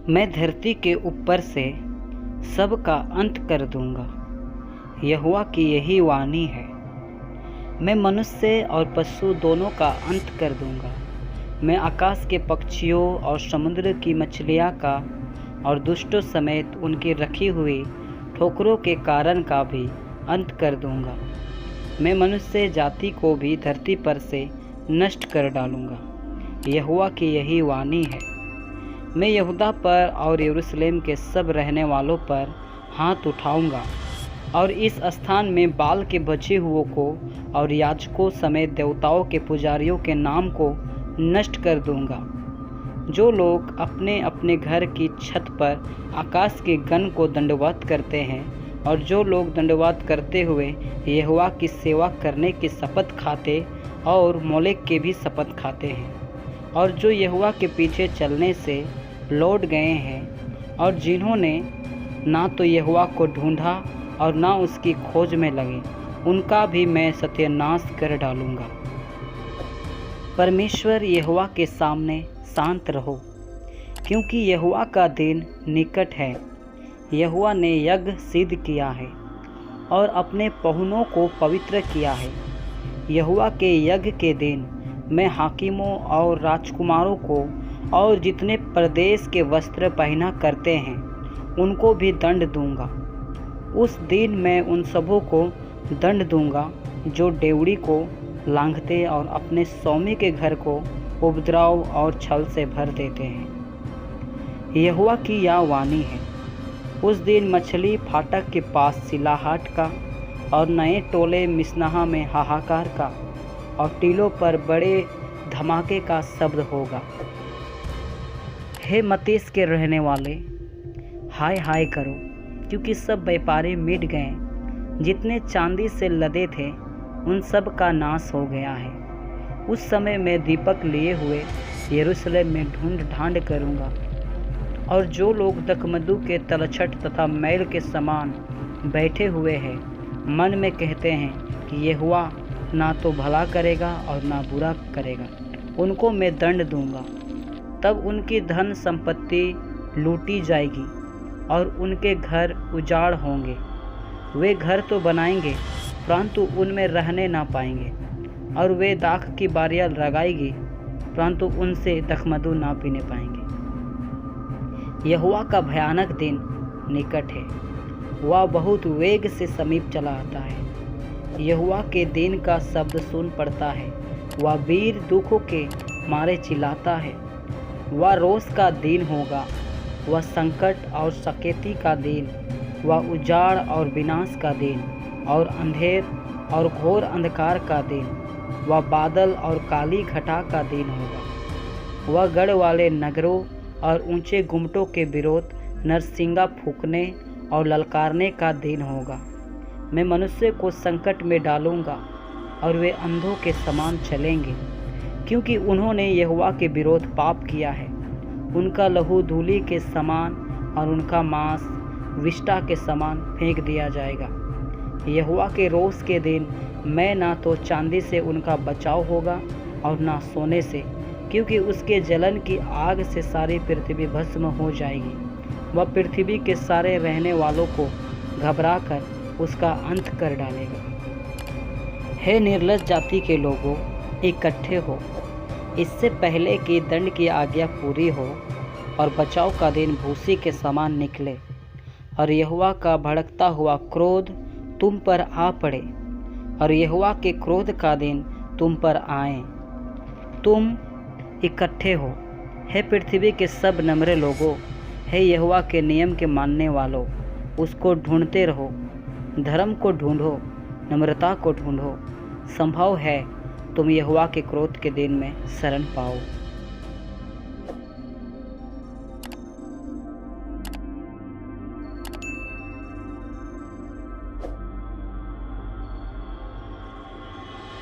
मैं धरती के ऊपर से सब का अंत कर दूंगा। यहोवा की यही वाणी है। मैं मनुष्य और पशु दोनों का अंत कर दूंगा। मैं आकाश के पक्षियों और समुद्र की मछलियाँ का और दुष्टों समेत उनकी रखी हुई ठोकरों के कारण का भी अंत कर दूंगा। मैं मनुष्य जाति को भी धरती पर से नष्ट कर डालूंगा। यहोवा की यही वाणी है। मैं यहूदा पर और यरूशलेम के सब रहने वालों पर हाथ उठाऊंगा और इस स्थान में बाल के बचे हुओं को और याजकों समेत देवताओं के पुजारियों के नाम को नष्ट कर दूंगा। जो लोग अपने अपने घर की छत पर आकाश के गण को दंडवत करते हैं और जो लोग दंडवत करते हुए यहोवा की सेवा करने की शपथ खाते और मोलेक के भी शपथ खाते हैं, और जो यहोवा के पीछे चलने से लौट गए हैं और जिन्होंने ना तो यहोवा को ढूंढा और ना उसकी खोज में लगे, उनका भी मैं सत्यानाश कर डालूंगा। परमेश्वर यहोवा के सामने शांत रहो, क्योंकि यहोवा का दिन निकट है। यहोवा ने यज्ञ सिद्ध किया है और अपने पहुनों को पवित्र किया है। यहोवा के यज्ञ के दिन मैं हाकिमों और राजकुमारों को और जितने प्रदेश के वस्त्र पहना करते हैं उनको भी दंड दूंगा। उस दिन मैं उन सबों को दंड दूंगा जो डेवढ़ी को लांघते और अपने स्वामी के घर को उपद्रव और छल से भर देते हैं। यहोवा की यह वाणी है। उस दिन मछली फाटक के पास सिलाहट का और नए टोले मिसनाहा में हाहाकार का और टीलों पर बड़े धमाके का शब्द होगा। हे मतीस के रहने वाले, हाय हाय करो, क्योंकि सब व्यापारी मिट गए। जितने चांदी से लदे थे उन सब का नाश हो गया है। उस समय मैं दीपक लिए हुए यरूशलेम में ढूंढ ढांड करूँगा, और जो लोग दकमधु के तलछट तथा मैल के समान बैठे हुए हैं मन में कहते हैं कि यहोवा ना तो भला करेगा और ना बुरा करेगा, उनको मैं दंड दूंगा। तब उनकी धन संपत्ति लूटी जाएगी और उनके घर उजाड़ होंगे। वे घर तो बनाएंगे परंतु उनमें रहने ना पाएंगे, और वे दाख की बारियां लगाएगी परंतु उनसे दखमधु ना पीने पाएंगे। यहोवा का भयानक दिन निकट है, वह बहुत वेग से समीप चला आता है। यहोवा के दिन का शब्द सुन पड़ता है। वह वीर दुखों के मारे चिल्लाता है। वह रोष का दिन होगा, वह संकट और सकेती का दिन, वह उजाड़ और विनाश का दिन, और अंधेर और घोर अंधकार का दिन, वह बादल और काली घटा का दिन होगा। वह गढ़ वाले नगरों और ऊंचे गुम्मटों के विरोध नरसिंगा फूंकने और ललकारने का दिन होगा। मैं मनुष्य को संकट में डालूंगा और वे अंधों के समान चलेंगे, क्योंकि उन्होंने यहोवा के विरोध पाप किया है। उनका लहू धूलि के समान और उनका मांस विष्ठा के समान फेंक दिया जाएगा। यहोवा के रोष के दिन मैं ना तो चांदी से उनका बचाव होगा और ना सोने से, क्योंकि उसके जलन की आग से सारी पृथ्वी भस्म हो जाएगी। वह पृथ्वी के सारे रहने वालों को घबराकर उसका अंत कर डालेगा। हे निर्लज्ज जाति के लोगों, इकट्ठे हो, इससे पहले कि दंड की आज्ञा पूरी हो और बचाव का दिन भूसी के समान निकले और यहोवा का भड़कता हुआ क्रोध तुम पर आ पड़े और यहोवा के क्रोध का दिन तुम पर आए। तुम इकट्ठे हो, हे पृथ्वी के सब नम्र लोगों, हे यहोवा के नियम के मानने वालों, उसको ढूंढते रहो, धर्म को ढूंढो, नम्रता को ढूंढो। संभव है तुम यहोवा के क्रोध के दिन में शरण पाओ।